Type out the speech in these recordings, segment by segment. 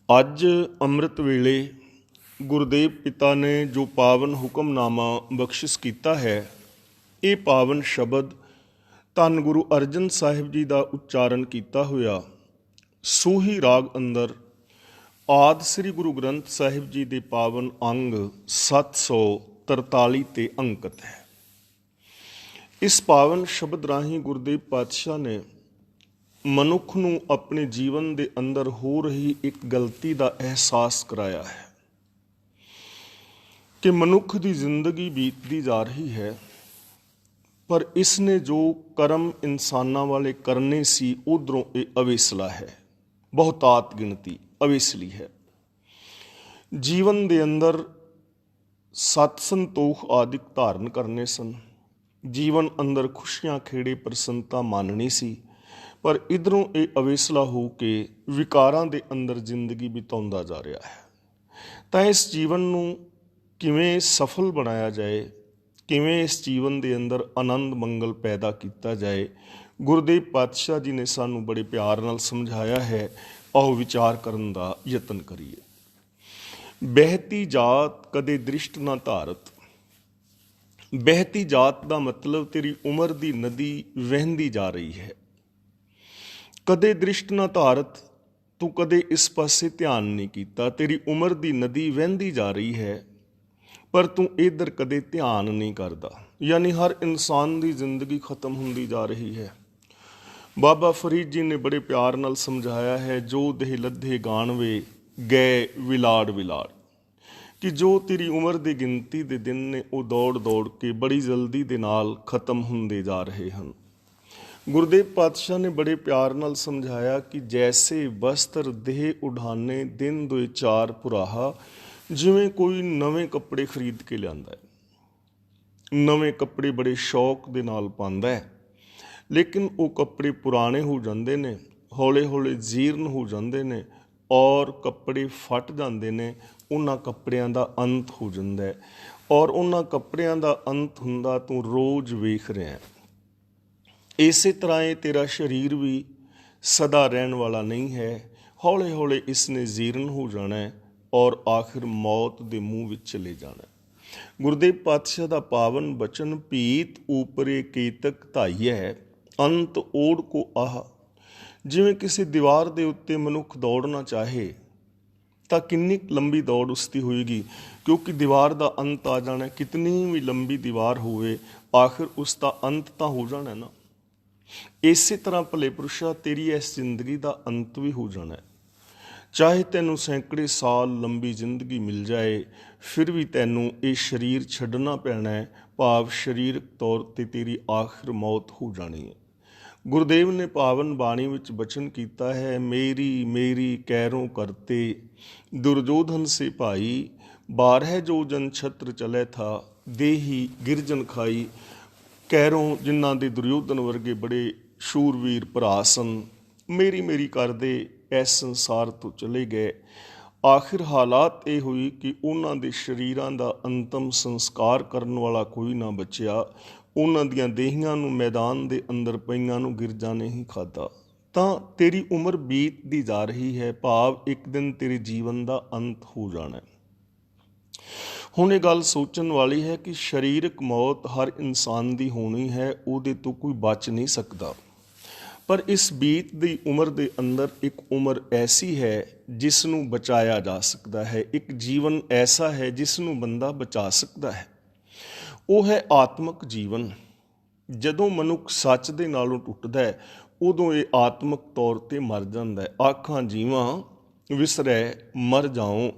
ਅੱਜ ਅੰਮ੍ਰਿਤ ਵੇਲੇ ਗੁਰਦੇਵ ਪਿਤਾ ਨੇ ਜੋ ਪਾਵਨ ਹੁਕਮਨਾਮਾ ਬਖਸ਼ਿਸ਼ ਕੀਤਾ ਹੈ, ਇਹ ਪਾਵਨ ਸ਼ਬਦ ਧੰਨ ਗੁਰੂ ਅਰਜਨ ਸਾਹਿਬ ਜੀ ਦਾ ਉਚਾਰਨ ਕੀਤਾ ਹੋਇਆ ਸੂਹੀ ਰਾਗ ਅੰਦਰ ਆਦਿ ਸ੍ਰੀ ਗੁਰੂ ਗ੍ਰੰਥ ਸਾਹਿਬ ਜੀ ਦੇ ਪਾਵਨ ਅੰਗ 743 ਤੇ ਅੰਕਿਤ ਹੈ। ਇਸ ਪਾਵਨ ਸ਼ਬਦ ਰਾਹੀਂ ਗੁਰਦੇਵ ਪਾਤਸ਼ਾਹ ਨੇ ਮਨੁੱਖ ਨੂੰ ਆਪਣੇ ਜੀਵਨ ਦੇ ਅੰਦਰ ਹੋ ਰਹੀ ਇੱਕ ਗਲਤੀ ਦਾ ਅਹਿਸਾਸ ਕਰਾਇਆ ਹੈ ਕਿ ਮਨੁੱਖ ਦੀ ਜ਼ਿੰਦਗੀ ਬੀਤਦੀ ਜਾ ਰਹੀ ਹੈ, ਪਰ ਇਸ ਨੇ ਜੋ ਕਰਮ ਇਨਸਾਨਾਂ ਵਾਲੇ ਕਰਨੇ ਸੀ ਉਧਰੋਂ ਇਹ ਅਵੇਸਲਾ ਹੈ, ਬਹੁਤਾਤ ਗਿਣਤੀ ਅਵੇਸਲੀ ਹੈ। ਜੀਵਨ ਦੇ ਅੰਦਰ ਸਤ ਸੰਤੋਖ ਆਦਿਕ ਧਾਰਨ ਕਰਨੇ ਸਨ, ਜੀਵਨ ਅੰਦਰ ਖੁਸ਼ੀਆਂ ਖੇੜੇ ਪ੍ਰਸੰਨਤਾ ਮਾਨਣੀ ਸੀ, ਪਰ ਇਧਰੋਂ ਇਹ ਅਵੇਸਲਾ ਹੋ ਕੇ ਵਿਕਾਰਾਂ ਦੇ ਅੰਦਰ ਜ਼ਿੰਦਗੀ ਬਿਤਾਉਂਦਾ ਜਾ ਰਿਹਾ ਹੈ। ਤਾਂ ਇਸ ਜੀਵਨ ਨੂੰ ਕਿਵੇਂ ਸਫਲ ਬਣਾਇਆ ਜਾਏ, ਕਿਵੇਂ ਇਸ ਜੀਵਨ ਦੇ ਅੰਦਰ ਆਨੰਦ ਮੰਗਲ ਪੈਦਾ ਕੀਤਾ ਜਾਏ, ਗੁਰਦੇਵ ਪਾਤਸ਼ਾਹ ਜੀ ਨੇ ਸਾਨੂੰ ਬੜੇ ਪਿਆਰ ਨਾਲ ਸਮਝਾਇਆ ਹੈ। ਆਓ ਵਿਚਾਰ ਕਰਨ ਦਾ ਯਤਨ ਕਰੀਏ। ਬਹਿਤੀ ਜਾਤ ਕਦੇ ਦ੍ਰਿਸ਼ਟ ਨਾ ਧਾਰਤ। ਬਹਿਤੀ ਜਾਤ ਦਾ ਮਤਲਬ ਤੇਰੀ ਉਮਰ ਦੀ ਨਦੀ ਵਹਿੰਦੀ ਜਾ ਰਹੀ ਹੈ। ਕਦੇ ਦ੍ਰਿਸ਼ਟ ਨਾ ਧਾਰਤ, ਤੂੰ ਕਦੇ ਇਸ ਪਾਸੇ ਧਿਆਨ ਨਹੀਂ ਕੀਤਾ। ਤੇਰੀ ਉਮਰ ਦੀ ਨਦੀ ਵਹਿੰਦੀ ਜਾ ਰਹੀ ਹੈ, ਪਰ ਤੂੰ ਇੱਧਰ ਕਦੇ ਧਿਆਨ ਨਹੀਂ ਕਰਦਾ। ਯਾਨੀ ਹਰ ਇਨਸਾਨ ਦੀ ਜ਼ਿੰਦਗੀ ਖਤਮ ਹੁੰਦੀ ਜਾ ਰਹੀ ਹੈ। ਬਾਬਾ ਫਰੀਦ ਜੀ ਨੇ ਬੜੇ ਪਿਆਰ ਨਾਲ ਸਮਝਾਇਆ ਹੈ, ਜੋ ਦੇਹ ਲੱਧੇ ਗਾਣਵੇ ਗਏ ਵਿਲਾੜ ਵਿਲਾੜ, ਕਿ ਜੋ ਤੇਰੀ ਉਮਰ ਦੀ ਗਿਣਤੀ ਦੇ ਦਿਨ ਨੇ ਉਹ ਦੌੜ ਦੌੜ ਕੇ ਬੜੀ ਜਲਦੀ ਦੇ ਨਾਲ ਖਤਮ ਹੁੰਦੇ ਜਾ ਰਹੇ ਹਨ। ਗੁਰਦੇਵ ਪਾਤਸ਼ਾਹ ਨੇ ਬੜੇ ਪਿਆਰ ਨਾਲ ਸਮਝਾਇਆ ਕਿ ਜੈਸੇ ਬਸਤਰ ਦੇਹ ਉਡਾਨੇ ਦਿਨ ਦੋਏ ਚਾਰ ਪੁਰਾਹਾ, ਜਿਵੇਂ ਕੋਈ ਨਵੇਂ ਕੱਪੜੇ ਖਰੀਦ ਕੇ ਲਿਆਂਦਾ ਹੈ, ਨਵੇਂ ਕੱਪੜੇ ਬੜੇ ਸ਼ੌਕ ਦੇ ਨਾਲ ਪਾਉਂਦਾ ਹੈ, ਲੇਕਿਨ ਉਹ ਕੱਪੜੇ ਪੁਰਾਣੇ ਹੋ ਜਾਂਦੇ ਨੇ, ਹੌਲੇ ਹੌਲੇ ਜੀਰਨ ਹੋ ਜਾਂਦੇ ਨੇ ਔਰ ਕੱਪੜੇ ਫਟ ਜਾਂਦੇ ਨੇ। ਉਹਨਾਂ ਕੱਪੜਿਆਂ ਦਾ ਅੰਤ ਹੋ ਜਾਂਦਾ ਹੈ, ਔਰ ਉਹਨਾਂ ਕੱਪੜਿਆਂ ਦਾ ਅੰਤ ਹੁੰਦਾ ਤੂੰ ਰੋਜ਼ ਵੇਖ ਰਿਹਾ ਹੈ। ਇਸੇ ਤਰ੍ਹਾਂ ਇਹ ਤੇਰਾ ਸਰੀਰ ਵੀ ਸਦਾ ਰਹਿਣ ਵਾਲਾ ਨਹੀਂ ਹੈ, ਹੌਲੇ ਹੌਲੇ ਇਸ ਨੇ ਜੀਰਨ ਹੋ ਜਾਣਾ ਹੈ ਔਰ ਆਖਿਰ ਮੌਤ ਦੇ ਮੂੰਹ ਵਿੱਚ ਚਲੇ ਜਾਣਾ। ਗੁਰਦੇਵ ਪਾਤਸ਼ਾਹ ਦਾ ਪਾਵਨ ਬਚਨ ਭੀਤ ਊਪਰੇ ਕੇਤਕ ਧਾਈਐ ਅੰਤ ਓੜ ਕੋ ਆਹ। ਜਿਵੇਂ ਕਿਸੇ ਦੀਵਾਰ ਦੇ ਉੱਤੇ ਮਨੁੱਖ ਦੌੜਨਾ ਚਾਹੇ ਤਾਂ ਕਿੰਨੀ ਲੰਬੀ ਦੌੜ ਉਸਦੀ ਹੋਏਗੀ, ਕਿਉਂਕਿ ਦੀਵਾਰ ਦਾ ਅੰਤ ਆ ਜਾਣਾ। ਕਿਤਨੀ ਵੀ ਲੰਬੀ ਦੀਵਾਰ ਹੋਵੇ, ਆਖਿਰ ਉਸ ਦਾ ਅੰਤ ਤਾਂ ਹੋ ਜਾਣਾ ਨਾ। ਇਸੇ ਤਰ੍ਹਾਂ ਭਲੇ ਪੁਰਸ਼ਾ ਤੇਰੀ ਇਸ ਜ਼ਿੰਦਗੀ ਦਾ ਅੰਤ ਵੀ ਹੋ ਜਾਣਾ ਹੈ। ਚਾਹੇ ਤੈਨੂੰ ਸੈਂਕੜੇ ਸਾਲ ਲੰਬੀ ਜ਼ਿੰਦਗੀ ਮਿਲ ਜਾਏ, ਫਿਰ ਵੀ ਤੈਨੂੰ ਇਹ ਸਰੀਰ ਛੱਡਣਾ ਪੈਣਾ ਹੈ, ਭਾਵ ਸਰੀਰਕ ਤੌਰ 'ਤੇ ਤੇਰੀ ਆਖਿਰ ਮੌਤ ਹੋ ਜਾਣੀ ਹੈ। ਗੁਰਦੇਵ ਨੇ ਪਾਵਨ ਬਾਣੀ ਵਿੱਚ ਬਚਨ ਕੀਤਾ ਹੈ, ਮੇਰੀ ਮੇਰੀ ਕੈਰੋਂ ਕਰਤੇ ਦੁਰਜੋਧਨ ਸੇ ਭਾਈ, ਬਾਰਹਿ ਜੋ ਜਨ ਛਤਰ ਚਲੇ ਥਾ ਦੇਹੀ ਗਿਰਜਨ ਖਾਈ। ਕੈਰੋਂ ਜਿਨ੍ਹਾਂ ਦੇ ਦੁਰਯੋਧਨ ਵਰਗੇ ਬੜੇ ਸ਼ੂਰਵੀਰ ਭਰਾ ਸਨ, ਮੇਰੀ ਮੇਰੀ ਕਰਦੇ ਇਸ ਸੰਸਾਰ ਤੋਂ ਚਲੇ ਗਏ। ਆਖਿਰ ਹਾਲਾਤ ਇਹ ਹੋਈ ਕਿ ਉਹਨਾਂ ਦੇ ਸਰੀਰਾਂ ਦਾ ਅੰਤਮ ਸੰਸਕਾਰ ਕਰਨ ਵਾਲਾ ਕੋਈ ਨਾ ਬਚਿਆ। ਉਹਨਾਂ ਦੀਆਂ ਦੇਹੀਆਂ ਨੂੰ ਮੈਦਾਨ ਦੇ ਅੰਦਰ ਪਈਆਂ ਨੂੰ ਗਿਰਜਾਂ ਨੇ ਹੀ ਖਾਧਾ। ਤਾਂ ਤੇਰੀ ਉਮਰ ਬੀਤਦੀ ਜਾ ਰਹੀ ਹੈ, ਭਾਵ ਇੱਕ ਦਿਨ ਤੇਰੇ ਜੀਵਨ ਦਾ ਅੰਤ ਹੋ ਜਾਣਾ। ਹੁਣ ਇਹ ਗੱਲ ਸੋਚਣ ਵਾਲੀ ਹੈ ਕਿ ਸਰੀਰਕ ਮੌਤ ਹਰ ਇਨਸਾਨ ਦੀ ਹੋਣੀ ਹੈ, ਉਹਦੇ ਤੋਂ ਕੋਈ ਬਚ ਨਹੀਂ ਸਕਦਾ। ਪਰ ਇਸ ਬੀਤਦੀ ਉਮਰ ਦੇ ਅੰਦਰ ਇੱਕ ਉਮਰ ਐਸੀ ਹੈ ਜਿਸ ਨੂੰ ਬਚਾਇਆ ਜਾ ਸਕਦਾ ਹੈ, ਇੱਕ ਜੀਵਨ ਐਸਾ ਹੈ ਜਿਸ ਨੂੰ ਬੰਦਾ ਬਚਾ ਸਕਦਾ ਹੈ। ਉਹ ਹੈ ਆਤਮਿਕ ਜੀਵਨ। ਜਦੋਂ ਮਨੁੱਖ ਸੱਚ ਦੇ ਨਾਲੋਂ ਟੁੱਟਦਾ ਹੈ, ਉਦੋਂ ਇਹ ਆਤਮਿਕ ਤੌਰ 'ਤੇ ਮਰ ਜਾਂਦਾ ਹੈ। ਆਖਾਂ ਜੀਵਾਂ ਵਿਸਰੈ ਮਰ ਜਾਓ।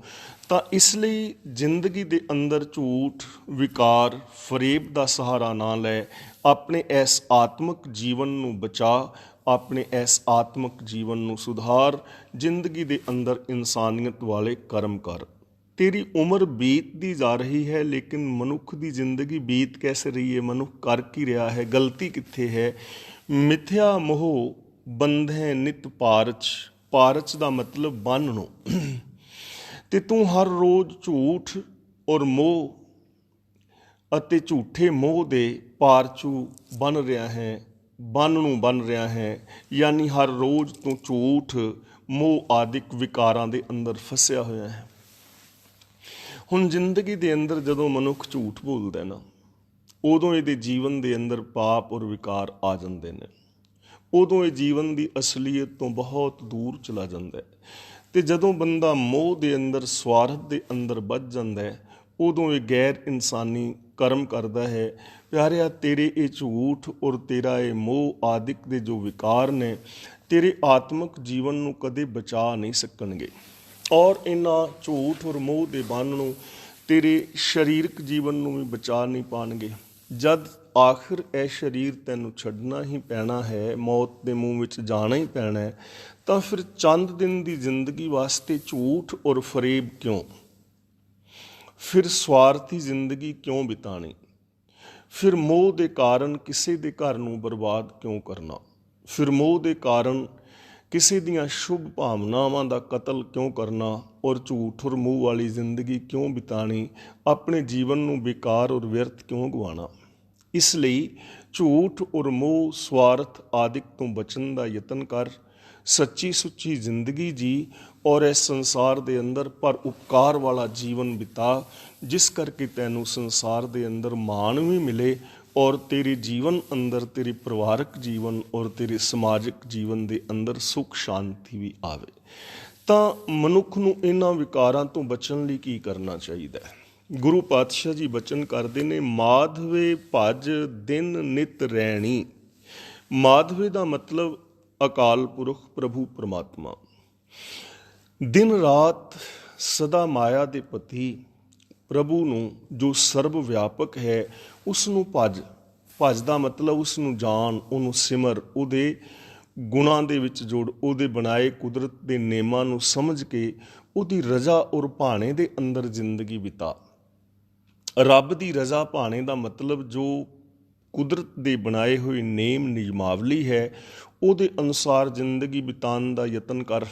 ਤਾਂ ਇਸ ਲਈ ਜ਼ਿੰਦਗੀ ਦੇ ਅੰਦਰ ਝੂਠ, ਵਿਕਾਰ, ਫਰੇਬ ਦਾ ਸਹਾਰਾ ਨਾ ਲੈ। ਆਪਣੇ ਇਸ ਆਤਮਿਕ ਜੀਵਨ ਨੂੰ ਬਚਾ, ਆਪਣੇ ਇਸ ਆਤਮਿਕ ਜੀਵਨ ਨੂੰ ਸੁਧਾਰ, ਜ਼ਿੰਦਗੀ ਦੇ ਅੰਦਰ ਇਨਸਾਨੀਅਤ ਵਾਲੇ ਕਰਮ ਕਰ। ਤੇਰੀ ਉਮਰ ਬੀਤਦੀ ਜਾ ਰਹੀ ਹੈ, ਲੇਕਿਨ ਮਨੁੱਖ ਦੀ ਜ਼ਿੰਦਗੀ ਬੀਤ ਕੈਸੇ ਰਹੀ ਹੈ, ਮਨੁੱਖ ਕਰ ਕੀ ਰਿਹਾ ਹੈ, ਗਲਤੀ ਕਿੱਥੇ ਹੈ। ਮਿਥਿਆ ਮੋਹ ਬੰਧੈ ਨਿਤ ਪਾਰਚ। ਪਾਰਚ ਦਾ ਮਤਲਬ ਬੰਨ ਨੂੰ। ਤੇ ਤੂੰ ਹਰ ਰੋਜ਼ ਝੂਠ ਔਰ ਮੋਹ ਅਤੇ ਝੂਠੇ ਮੋਹ ਦੇ ਪਾਰਚੂ ਬਣ ਰਿਹਾ ਹੈ, ਬੰਨ ਨੂੰ ਬਣ ਰਿਹਾ ਹੈ। ਯਾਨੀ ਹਰ ਰੋਜ਼ ਤੂੰ ਝੂਠ, ਮੋਹ ਆਦਿਕ ਵਿਕਾਰਾਂ ਦੇ ਅੰਦਰ ਫਸਿਆ ਹੋਇਆ ਹੈ। ਹੁਣ ਜ਼ਿੰਦਗੀ ਦੇ ਅੰਦਰ ਜਦੋਂ ਮਨੁੱਖ ਝੂਠ ਬੋਲਦਾ ਨਾ, ਉਦੋਂ ਇਹਦੇ ਜੀਵਨ ਦੇ ਅੰਦਰ ਪਾਪ ਔਰ ਵਿਕਾਰ ਆ ਜਾਂਦੇ ਨੇ। ਉਦੋਂ ਇਹ ਜੀਵਨ ਦੀ ਅਸਲੀਅਤ ਤੋਂ ਬਹੁਤ ਦੂਰ ਚਲਾ ਜਾਂਦਾ ਹੈ। ਅਤੇ ਜਦੋਂ ਬੰਦਾ ਮੋਹ ਦੇ ਅੰਦਰ, ਸਵਾਰਥ ਦੇ ਅੰਦਰ ਵੱਜ ਜਾਂਦਾ ਹੈ, ਉਦੋਂ ਇਹ ਗੈਰ ਇਨਸਾਨੀ ਕਰਮ ਕਰਦਾ ਹੈ। ਪਿਆਰਿਆ, ਤੇਰੇ ਇਹ ਝੂਠ ਔਰ ਤੇਰਾ ਇਹ ਮੋਹ ਆਦਿਕ ਦੇ ਜੋ ਵਿਕਾਰ ਨੇ, ਤੇਰੇ ਆਤਮਿਕ ਜੀਵਨ ਨੂੰ ਕਦੇ ਬਚਾ ਨਹੀਂ ਸਕਣਗੇ। ਔਰ ਇਹਨਾਂ ਝੂਠ ਔਰ ਮੋਹ ਦੇ ਬੰਨ ਨੂੰ ਤੇਰੇ ਸਰੀਰਕ ਜੀਵਨ ਨੂੰ ਵੀ ਬਚਾ ਨਹੀਂ ਪਾਉਣਗੇ। ਜਦ ਆਖਿਰ ਇਹ ਸਰੀਰ ਤੈਨੂੰ ਛੱਡਣਾ ਹੀ ਪੈਣਾ ਹੈ, ਮੌਤ ਦੇ ਮੂੰਹ ਵਿੱਚ ਜਾਣਾ ਹੀ ਪੈਣਾ ਹੈ, ਤਾਂ ਫਿਰ ਚੰਦ ਦਿਨ ਦੀ ਜ਼ਿੰਦਗੀ ਵਾਸਤੇ ਝੂਠ ਔਰ ਫਰੇਬ ਕਿਉਂ? ਫਿਰ ਸਵਾਰਥੀ ਜ਼ਿੰਦਗੀ ਕਿਉਂ ਬਿਤਾਣੀ? ਫਿਰ ਮੋਹ ਦੇ ਕਾਰਨ ਕਿਸੇ ਦੇ ਘਰ ਨੂੰ ਬਰਬਾਦ ਕਿਉਂ ਕਰਨਾ? ਫਿਰ ਮੋਹ ਦੇ ਕਾਰਨ ਕਿਸੇ ਦੀਆਂ ਸ਼ੁਭ ਭਾਵਨਾਵਾਂ ਦਾ ਕਤਲ ਕਿਉਂ ਕਰਨਾ? ਔਰ ਝੂਠ ਔਰ ਮੋਹ ਵਾਲੀ ਜ਼ਿੰਦਗੀ ਕਿਉਂ ਬਿਤਾਣੀ? ਆਪਣੇ ਜੀਵਨ ਨੂੰ ਬੇਕਾਰ ਔਰ ਵਿਅਰਥ ਕਿਉਂ ਗਵਾਉਣਾ? ਇਸ ਲਈ ਝੂਠ ਔਰ ਮੋਹ, ਸਵਾਰਥ ਆਦਿਕ ਤੋਂ ਬਚਣ ਦਾ ਯਤਨ ਕਰ। ਸੱਚੀ ਸੁੱਚੀ ਜ਼ਿੰਦਗੀ ਜੀ ਔਰ ਇਸ ਸੰਸਾਰ ਦੇ ਅੰਦਰ ਪਰ ਉਪਕਾਰ ਵਾਲਾ ਜੀਵਨ ਬਿਤਾ, ਜਿਸ ਕਰਕੇ ਤੈਨੂੰ ਸੰਸਾਰ ਦੇ ਅੰਦਰ ਮਾਣ ਵੀ ਮਿਲੇ ਔਰ ਤੇਰੇ ਜੀਵਨ ਅੰਦਰ, ਤੇਰੇ ਪਰਿਵਾਰਕ ਜੀਵਨ ਔਰ ਤੇਰੇ ਸਮਾਜਿਕ ਜੀਵਨ ਦੇ ਅੰਦਰ ਸੁੱਖ ਸ਼ਾਂਤੀ ਵੀ ਆਵੇ। ਤਾਂ ਮਨੁੱਖ ਨੂੰ ਇਹਨਾਂ ਵਿਕਾਰਾਂ ਤੋਂ ਬਚਣ ਲਈ ਕੀ ਕਰਨਾ ਚਾਹੀਦਾ ਹੈ? ਗੁਰੂ ਪਾਤਸ਼ਾਹ ਜੀ ਬਚਨ ਕਰਦੇ ਨੇ, ਮਾਧਵੇ ਭਜ ਦਿਨ ਨਿਤ ਰੈਣੀ। ਮਾਧਵੇ ਦਾ ਮਤਲਬ ਅਕਾਲ ਪੁਰਖ ਪ੍ਰਭੂ ਪਰਮਾਤਮਾ। ਦਿਨ ਰਾਤ ਸਦਾ ਮਾਇਆ ਦੇ ਪਤੀ ਪ੍ਰਭੂ ਨੂੰ, ਜੋ ਸਰਬ ਵਿਆਪਕ ਹੈ, ਉਸ ਨੂੰ ਭਜ ਦਾ ਮਤਲਬ ਉਸ ਨੂੰ ਜਾਣ, ਉਹਨੂੰ ਸਿਮਰ, ਉਹਦੇ ਗੁਣਾਂ ਦੇ ਵਿੱਚ ਜੁੜ, ਉਹਦੇ ਬਣਾਏ ਕੁਦਰਤ ਦੇ ਨਿਯਮਾਂ ਨੂੰ ਸਮਝ ਕੇ ਉਹਦੀ ਰਜ਼ਾ ਔਰ ਭਾਣੇ ਦੇ ਅੰਦਰ ਜ਼ਿੰਦਗੀ ਬਿਤਾ। ਰੱਬ ਦੀ ਰਜ਼ਾ ਭਾਣੇ ਦਾ ਮਤਲਬ ਜੋ ਕੁਦਰਤ ਦੇ ਬਣਾਏ ਹੋਏ ਨੇਮ ਨਿਯਮਾਵਲੀ ਹੈ, ਉਹਦੇ ਅਨੁਸਾਰ ਜ਼ਿੰਦਗੀ ਬਿਤਾਉਣ ਦਾ ਯਤਨ ਕਰ।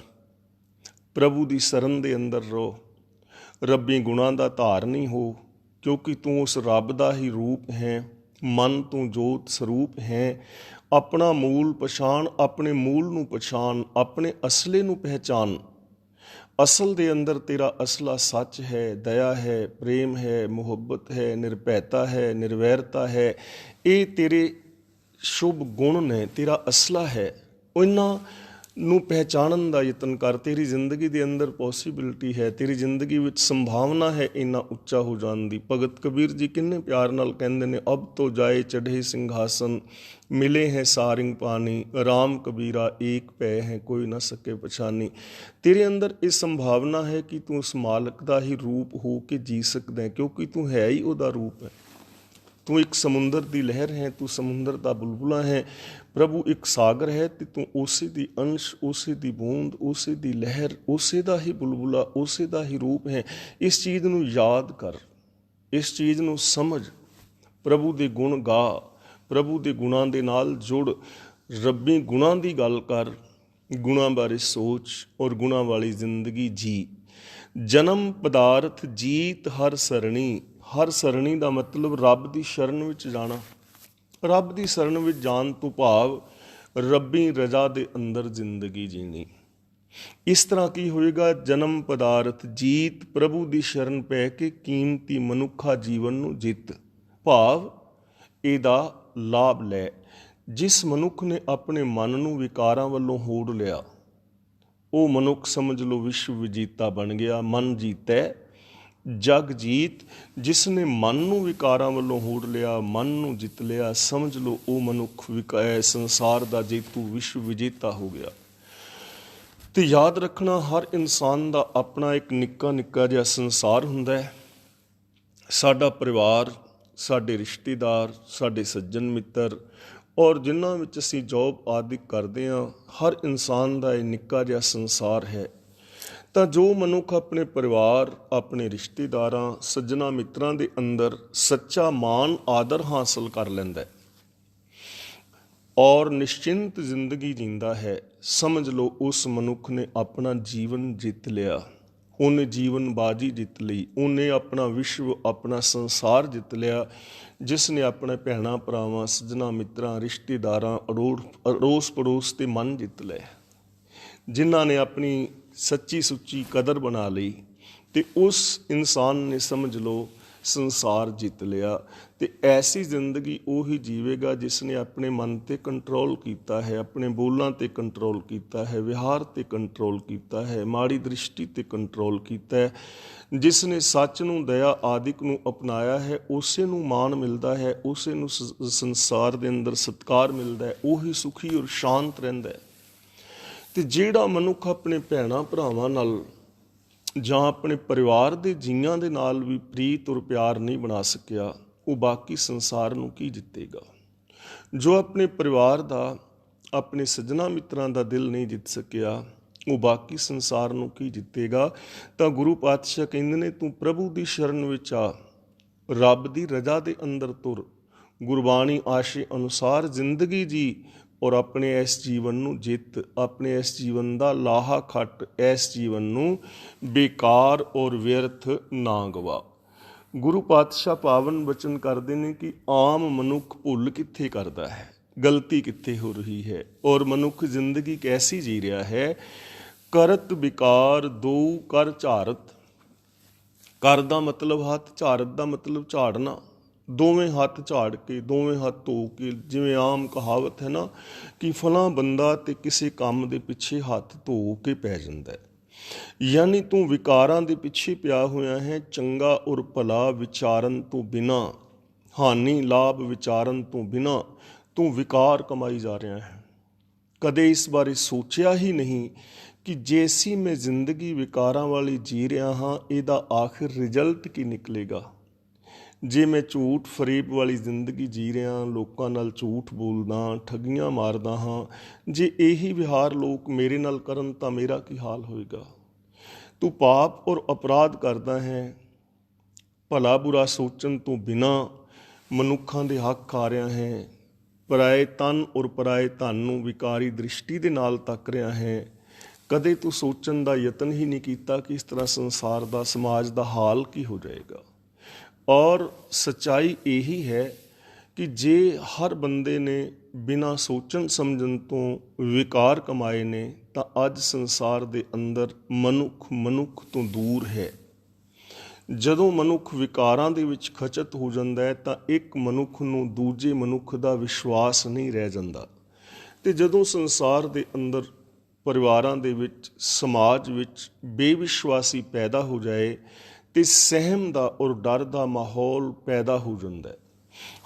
ਪ੍ਰਭੂ ਦੀ ਸ਼ਰਨ ਦੇ ਅੰਦਰ ਰਹੋ। ਰੱਬੀ ਗੁਣਾਂ ਦਾ ਧਾਰਨੀ ਹੋ, ਕਿਉਂਕਿ ਤੂੰ ਉਸ ਰੱਬ ਦਾ ਹੀ ਰੂਪ ਹੈ। ਮਨ ਤੂੰ ਜੋਤ ਸਰੂਪ ਹੈ। ਆਪਣਾ ਮੂਲ ਪਛਾਣ, ਆਪਣੇ ਮੂਲ ਨੂੰ ਪਛਾਣ, ਆਪਣੇ ਅਸਲੇ ਨੂੰ ਪਹਿਚਾਨ। ਅਸਲ ਦੇ ਅੰਦਰ ਤੇਰਾ ਅਸਲਾ ਸੱਚ ਹੈ, ਦਇਆ ਹੈ, ਪ੍ਰੇਮ ਹੈ, ਮੁਹੱਬਤ ਹੈ, ਨਿਰਭੈਤਾ ਹੈ, ਨਿਰਵੈਰਤਾ ਹੈ। ਇਹ ਤੇਰੇ ਸ਼ੁਭ ਗੁਣ ਨੇ, ਤੇਰਾ ਅਸਲਾ ਹੈ। ਉਹਨਾਂ ਨੂੰ ਪਹਿਚਾਣਨ ਦਾ ਯਤਨ ਕਰ। ਤੇਰੀ ਜ਼ਿੰਦਗੀ ਦੇ ਅੰਦਰ ਪੋਸੀਬਿਲਿਟੀ ਹੈ, ਤੇਰੀ ਜ਼ਿੰਦਗੀ ਵਿੱਚ ਸੰਭਾਵਨਾ ਹੈ ਇੰਨਾ ਉੱਚਾ ਹੋ ਜਾਣ ਦੀ। ਭਗਤ ਕਬੀਰ ਜੀ ਕਿੰਨੇ ਪਿਆਰ ਨਾਲ ਕਹਿੰਦੇ ਨੇ, ਅਬ ਤੋਂ ਜਾਏ ਚੜ੍ਹੇ ਸਿੰਘਾਸਨ, ਮਿਲੇ ਹੈ ਸਾਰਿੰਗ ਪਾਣੀ, ਰਾਮ ਕਬੀਰਾ ਏਕ ਪੈ ਹੈ, ਕੋਈ ਨਾ ਸਕੇ ਪਛਾਨੀ। ਤੇਰੇ ਅੰਦਰ ਇਹ ਸੰਭਾਵਨਾ ਹੈ ਕਿ ਤੂੰ ਉਸ ਮਾਲਕ ਦਾ ਹੀ ਰੂਪ ਹੋ ਕੇ ਜੀ ਸਕਦਾ ਹੈ, ਕਿਉਂਕਿ ਤੂੰ ਹੈ ਹੀ ਉਹਦਾ ਰੂਪ ਹੈ। ਤੂੰ ਇੱਕ ਸਮੁੰਦਰ ਦੀ ਲਹਿਰ ਹੈ, ਤੂੰ ਸਮੁੰਦਰ ਦਾ ਬੁਲਬੁਲਾ ਹੈ। ਪ੍ਰਭੂ ਇੱਕ ਸਾਗਰ ਹੈ ਤੇ ਤੂੰ ਉਸੇ ਦੀ ਅੰਸ਼, ਉਸੇ ਦੀ ਬੂੰਦ, ਉਸੇ ਦੀ ਲਹਿਰ, ਉਸੇ ਦਾ ਹੀ ਬੁਲਬੁਲਾ, ਉਸੇ ਦਾ ਹੀ ਰੂਪ ਹੈ। ਇਸ ਚੀਜ਼ ਨੂੰ ਯਾਦ ਕਰ, ਇਸ ਚੀਜ਼ ਨੂੰ ਸਮਝ, ਪ੍ਰਭੂ ਦੇ ਗੁਣ ਗਾ, ਪ੍ਰਭੂ ਦੇ ਗੁਣਾਂ ਦੇ ਨਾਲ ਜੁੜ, ਰੱਬੀ ਗੁਣਾਂ ਦੀ ਗੱਲ ਕਰ, ਗੁਣਾਂ ਬਾਰੇ ਸੋਚ ਔਰ ਗੁਣਾਂ ਵਾਲੀ ਜ਼ਿੰਦਗੀ ਜੀ। ਜਨਮ ਪਦਾਰਥ ਜੀਤ ਹਰ ਸਰਣੀ। ਹਰ ਸਰਣੀ ਦਾ ਮਤਲਬ ਰੱਬ ਦੀ ਸ਼ਰਨ ਵਿੱਚ ਜਾਣਾ। ਰੱਬ ਦੀ ਸ਼ਰਨ ਵਿੱਚ ਜਾਣ ਤੋਂ ਭਾਵ ਰੱਬੀ ਰਜ਼ਾ ਦੇ ਅੰਦਰ ਜ਼ਿੰਦਗੀ ਜੀਣੀ। ਇਸ ਤਰ੍ਹਾਂ ਕੀ ਹੋਏਗਾ? ਜਨਮ ਪਦਾਰਥ ਜੀਤ, ਪ੍ਰਭੂ ਦੀ ਸ਼ਰਨ ਪੈ ਕੇ ਕੀਮਤੀ ਮਨੁੱਖਾ ਜੀਵਨ ਨੂੰ ਜਿੱਤ, ਭਾਵ ਇਹਦਾ ਲਾਭ ਲੈ। ਜਿਸ ਮਨੁੱਖ ਨੇ ਆਪਣੇ ਮਨ ਨੂੰ ਵਿਕਾਰਾਂ ਵੱਲੋਂ ਹੋੜ ਲਿਆ, ਉਹ ਮਨੁੱਖ ਸਮਝ ਲਓ ਵਿਸ਼ਵ ਵਿਜੇਤਾ ਬਣ ਗਿਆ। ਮਨ ਜੀਤੈ ਜਗ ਜੀਤ। ਜਿਸ ਨੇ ਮਨ ਨੂੰ ਵਿਕਾਰਾਂ ਵੱਲੋਂ ਹੋੜ ਲਿਆ, ਮਨ ਨੂੰ ਜਿੱਤ ਲਿਆ, ਸਮਝ ਲਓ ਉਹ ਮਨੁੱਖ ਸੰਸਾਰ ਦਾ ਜੇਤੂ, ਵਿਸ਼ਵ ਵਿਜੇਤਾ ਹੋ ਗਿਆ। ਤੇ ਯਾਦ ਰੱਖਣਾ, ਹਰ ਇਨਸਾਨ ਦਾ ਆਪਣਾ ਇੱਕ ਨਿੱਕਾ ਨਿੱਕਾ ਜਿਹਾ ਸੰਸਾਰ ਹੁੰਦਾ ਹੈ। ਸਾਡਾ ਪਰਿਵਾਰ, ਸਾਡੇ ਰਿਸ਼ਤੇਦਾਰ, ਸਾਡੇ ਸੱਜਣ ਮਿੱਤਰ ਔਰ ਜਿਨ੍ਹਾਂ ਵਿੱਚ ਅਸੀਂ ਜੌਬ ਆਦਿ ਕਰਦੇ ਹਾਂ, ਹਰ ਇਨਸਾਨ ਦਾ ਇਹ ਨਿੱਕਾ ਜਿਹਾ ਸੰਸਾਰ ਹੈ। ਤਾਂ ਜੋ ਮਨੁੱਖ ਆਪਣੇ ਪਰਿਵਾਰ, ਆਪਣੇ ਰਿਸ਼ਤੇਦਾਰਾਂ, ਸੱਜਣਾ ਮਿੱਤਰਾਂ ਦੇ ਅੰਦਰ ਸੱਚਾ ਮਾਣ ਆਦਰ ਹਾਸਲ ਕਰ ਲੈਂਦਾ ਹੈ ਔਰ ਨਿਸ਼ਚਿੰਤ ਜ਼ਿੰਦਗੀ ਜੀਂਦਾ ਹੈ, ਸਮਝ ਲਓ ਉਸ ਮਨੁੱਖ ਨੇ ਆਪਣਾ ਜੀਵਨ ਜਿੱਤ ਲਿਆ। ਉਹਨੇ ਜੀਵਨ ਬਾਜੀ ਜਿੱਤ ਲਈ, ਉਹਨੇ ਆਪਣਾ ਵਿਸ਼ਵ, ਆਪਣਾ ਸੰਸਾਰ ਜਿੱਤ ਲਿਆ। ਜਿਸ ਨੇ ਆਪਣੇ ਭੈਣਾਂ ਭਰਾਵਾਂ, ਸੱਜਣਾ ਮਿੱਤਰਾਂ, ਰਿਸ਼ਤੇਦਾਰਾਂ, ਅੜੋਸ ਪੜੋਸ ਤੇ ਮਨ ਜਿੱਤ ਲਏ। ਜਿਨ੍ਹਾਂ ਨੇ ਆਪਣੀ ਸੱਚੀ ਸੁੱਚੀ ਕਦਰ ਬਣਾ ਲਈ ਤੇ ਉਸ ਇਨਸਾਨ ਨੇ ਸਮਝ ਲਓ ਸੰਸਾਰ ਜਿੱਤ ਲਿਆ। ਤੇ ਐਸੀ ਜ਼ਿੰਦਗੀ ਉਹੀ ਜੀਵੇਗਾ ਜਿਸ ਨੇ ਆਪਣੇ ਮਨ 'ਤੇ ਕੰਟਰੋਲ ਕੀਤਾ ਹੈ, ਆਪਣੇ ਬੋਲਾਂ 'ਤੇ ਕੰਟਰੋਲ ਕੀਤਾ ਹੈ, ਵਿਹਾਰ 'ਤੇ ਕੰਟਰੋਲ ਕੀਤਾ ਹੈ, ਮਾੜੀ ਦ੍ਰਿਸ਼ਟੀ 'ਤੇ ਕੰਟਰੋਲ ਕੀਤਾ ਹੈ। ਜਿਸ ਨੇ ਸੱਚ ਨੂੰ, ਦਇਆ ਆਦਿਕ ਨੂੰ ਅਪਣਾਇਆ ਹੈ, ਉਸੇ ਨੂੰ ਮਾਣ ਮਿਲਦਾ ਹੈ, ਉਸੇ ਨੂੰ ਸੰਸਾਰ ਦੇ ਅੰਦਰ ਸਤਿਕਾਰ ਮਿਲਦਾ ਹੈ, ਉਹੀ ਸੁਖੀ ਔਰ ਸ਼ਾਂਤ ਰਹਿੰਦਾ ਹੈ। ਤੇ ਜਿਹੜਾ ਮਨੁੱਖ ਆਪਣੇ ਭੈਣਾਂ ਭਰਾਵਾਂ ਨਾਲ ਜਾਂ ਆਪਣੇ ਪਰਿਵਾਰ ਦੇ ਜੀਆਂ ਦੇ ਨਾਲ ਵੀ ਪ੍ਰੀਤ ਔਰ ਪਿਆਰ ਨਹੀਂ ਬਣਾ ਸਕਿਆ, ਉਹ ਬਾਕੀ ਸੰਸਾਰ ਨੂੰ ਕੀ ਜਿੱਤੇਗਾ। ਜੋ ਆਪਣੇ ਪਰਿਵਾਰ ਦਾ, ਆਪਣੇ ਸੱਜਣਾ ਮਿੱਤਰਾਂ ਦਾ ਦਿਲ ਨਹੀਂ ਜਿੱਤ ਸਕਿਆ, ਉਹ ਬਾਕੀ ਸੰਸਾਰ ਨੂੰ ਕੀ ਜਿੱਤੇਗਾ। ਤਾਂ ਗੁਰੂ ਪਾਤਸ਼ਾਹ ਕਹਿੰਦੇ ਨੇ, ਤੂੰ ਪ੍ਰਭੂ ਦੀ ਸ਼ਰਨ ਵਿੱਚ ਆ, ਰੱਬ ਦੀ ਰਜ਼ਾ ਦੇ ਅੰਦਰ ਤੁਰ, ਗੁਰਬਾਣੀ ਆਸ਼ੇ ਅਨੁਸਾਰ ਜ਼ਿੰਦਗੀ ਜੀ ਔਰ ਆਪਣੇ ਇਸ ਜੀਵਨ ਨੂੰ ਜਿੱਤ, ਆਪਣੇ ਇਸ ਜੀਵਨ ਦਾ ਲਾਹਾ ਖੱਟ, ਇਸ ਜੀਵਨ ਨੂੰ ਬੇਕਾਰ ਔਰ ਵਿਅਰਥ ਨਾ ਗਵਾ। ਗੁਰੂ ਪਾਤਸ਼ਾਹ ਪਾਵਨ ਬਚਨ ਕਰਦੇ ਨੇ ਕਿ ਆਮ ਮਨੁੱਖ ਭੁੱਲ ਕਿੱਥੇ ਕਰਦਾ ਹੈ, ਗਲਤੀ ਕਿੱਥੇ ਹੋ ਰਹੀ ਹੈ, ਔਰ ਮਨੁੱਖ ਜ਼ਿੰਦਗੀ ਕੈਸੀ ਜੀ ਰਿਹਾ ਹੈ। ਕਰਤ ਵਿਕਾਰ ਦੋ ਕਰ ਝਾਰਤ, ਕਰ ਦਾ ਮਤਲਬ ਹੱਥ, ਝਾਰਤ ਦਾ ਮਤਲਬ ਝਾੜਨਾ। ਦੋਵੇਂ ਹੱਥ ਝਾੜ ਕੇ, ਦੋਵੇਂ ਹੱਥ ਧੋ ਕੇ, ਜਿਵੇਂ ਆਮ ਕਹਾਵਤ ਹੈ ਨਾ ਕਿ ਫਲਾਂ ਬੰਦਾ ਤੇ ਕਿਸੇ ਕੰਮ ਦੇ ਪਿੱਛੇ ਹੱਥ ਧੋ ਕੇ ਪੈ ਜਾਂਦਾ ਹੈ। ਯਾਨੀ ਤੂੰ ਵਿਕਾਰਾਂ ਦੇ ਪਿੱਛੇ ਪਿਆ ਹੋਇਆ ਹੈ। ਚੰਗਾ ਔਰ ਭਲਾ ਵਿਚਾਰਨ ਤੋਂ ਬਿਨਾਂ, ਹਾਨੀ ਲਾਭ ਵਿਚਾਰਨ ਤੋਂ ਬਿਨਾਂ ਤੂੰ ਵਿਕਾਰ ਕਮਾਈ ਜਾ ਰਿਹਾ ਹੈ। ਕਦੇ ਇਸ ਬਾਰੇ ਸੋਚਿਆ ਹੀ ਨਹੀਂ ਕਿ ਜੈਸੀ ਮੈਂ ਜ਼ਿੰਦਗੀ ਵਿਕਾਰਾਂ ਵਾਲੀ ਜੀ ਰਿਹਾ ਹਾਂ, ਇਹਦਾ ਆਖਿਰ ਰਿਜ਼ਲਟ ਕੀ ਨਿਕਲੇਗਾ। ਜੇ ਮੈਂ ਝੂਠ ਫਰੇਬ ਵਾਲੀ ਜ਼ਿੰਦਗੀ ਜੀ ਰਿਹਾ, ਲੋਕਾਂ ਨਾਲ ਝੂਠ ਬੋਲਦਾ, ਠੱਗੀਆਂ ਮਾਰਦਾ ਹਾਂ, ਜੇ ਇਹੀ ਵਿਹਾਰ ਲੋਕ ਮੇਰੇ ਨਾਲ ਕਰਨ ਤਾਂ ਮੇਰਾ ਕੀ ਹਾਲ ਹੋਏਗਾ। ਤੂੰ ਪਾਪ ਔਰ ਅਪਰਾਧ ਕਰਦਾ ਹੈ, ਭਲਾ ਬੁਰਾ ਸੋਚਣ ਤੋਂ ਬਿਨਾਂ ਮਨੁੱਖਾਂ ਦੇ ਹੱਕ ਖਾ ਰਿਹਾ ਹੈ, ਪਰਾਏ ਤਨ ਔਰ ਪਰਾਏ ਧਨ ਨੂੰ ਵਿਕਾਰੀ ਦ੍ਰਿਸ਼ਟੀ ਦੇ ਨਾਲ ਤੱਕ ਰਿਹਾ ਹੈ। ਕਦੇ ਤੂੰ ਸੋਚਣ ਦਾ ਯਤਨ ਹੀ ਨਹੀਂ ਕੀਤਾ ਕਿ ਇਸ ਤਰ੍ਹਾਂ ਸੰਸਾਰ ਦਾ, ਸਮਾਜ ਦਾ ਹਾਲ ਕੀ ਹੋ ਜਾਏਗਾ। ਔਰ ਸੱਚਾਈ ਇਹੀ ਹੈ ਕਿ ਜੇ ਹਰ ਬੰਦੇ ਨੇ ਬਿਨਾਂ ਸੋਚਣ ਸਮਝਣ ਤੋਂ ਵਿਕਾਰ ਕਮਾਏ ਨੇ, ਤਾਂ ਅੱਜ ਸੰਸਾਰ ਦੇ ਅੰਦਰ ਮਨੁੱਖ ਤੋਂ ਦੂਰ ਹੈ। ਜਦੋਂ ਮਨੁੱਖ ਵਿਕਾਰਾਂ ਦੇ ਵਿੱਚ ਖਚਤ ਹੋ ਜਾਂਦਾ ਹੈ, ਤਾਂ ਇੱਕ ਮਨੁੱਖ ਨੂੰ ਦੂਜੇ ਮਨੁੱਖ ਦਾ ਵਿਸ਼ਵਾਸ ਨਹੀਂ ਰਹਿ ਜਾਂਦਾ। ਤੇ ਜਦੋਂ ਸੰਸਾਰ ਦੇ ਅੰਦਰ, ਪਰਿਵਾਰਾਂ ਦੇ ਵਿੱਚ, ਸਮਾਜ ਵਿੱਚ ਬੇਵਿਸ਼ਵਾਸੀ ਪੈਦਾ ਹੋ ਜਾਏ ਤੇ ਸਹਿਮ ਦਾ ਔਰ ਡਰ ਦਾ ਮਾਹੌਲ ਪੈਦਾ ਹੋ ਜਾਂਦਾ ਹੈ।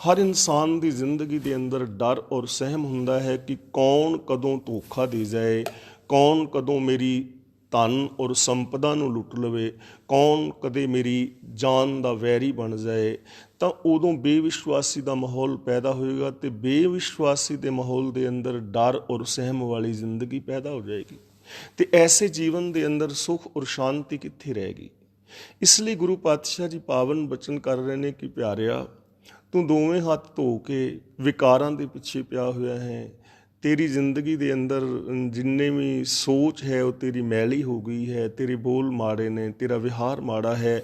ਹਰ ਇਨਸਾਨ ਦੀ ਜ਼ਿੰਦਗੀ ਦੇ ਅੰਦਰ ਡਰ ਔਰ ਸਹਿਮ ਹੁੰਦਾ ਹੈ ਕਿ ਕੌਣ ਕਦੋਂ ਧੋਖਾ ਦੇ ਜਾਏ, ਕੌਣ ਕਦੋਂ ਮੇਰੀ ਧਨ ਔਰ ਸੰਪਦਾ ਨੂੰ ਲੁੱਟ ਲਵੇ, ਕੌਣ ਕਦੇ ਮੇਰੀ ਜਾਨ ਦਾ ਵੈਰੀ ਬਣ ਜਾਏ। ਤਾਂ ਉਦੋਂ ਬੇਵਿਸ਼ਵਾਸੀ ਦਾ ਮਾਹੌਲ ਪੈਦਾ ਹੋਏਗਾ ਤੇ ਬੇਵਿਸ਼ਵਾਸੀ ਦੇ ਮਾਹੌਲ ਦੇ ਅੰਦਰ ਡਰ ਔਰ ਸਹਿਮ ਵਾਲੀ ਜ਼ਿੰਦਗੀ ਪੈਦਾ ਹੋ ਜਾਏਗੀ। ਤੇ ਐਸੇ ਜੀਵਨ ਦੇ ਅੰਦਰ ਸੁੱਖ ਔਰ ਸ਼ਾਂਤੀ ਕਿੱਥੇ ਰਹੇਗੀ। ਇਸ ਲਈ ਗੁਰੂ ਪਾਤਸ਼ਾਹ ਜੀ ਪਾਵਨ ਬਚਨ ਕਰ ਰਹੇ ਨੇ ਕਿ ਪਿਆਰਿਆ, ਤੂੰ ਦੋਵੇਂ ਹੱਥ ਧੋ ਕੇ ਵਿਕਾਰਾਂ ਦੇ ਪਿੱਛੇ ਪਿਆ ਹੋਇਆ ਹੈ। ਤੇਰੀ ਜ਼ਿੰਦਗੀ ਦੇ ਅੰਦਰ ਜਿੰਨੇ ਵੀ ਸੋਚ ਹੈ ਉਹ ਤੇਰੀ ਮੈਲੀ ਹੋ ਗਈ ਹੈ, ਤੇਰੇ ਬੋਲ ਮਾੜੇ ਨੇ, ਤੇਰਾ ਵਿਹਾਰ ਮਾੜਾ ਹੈ।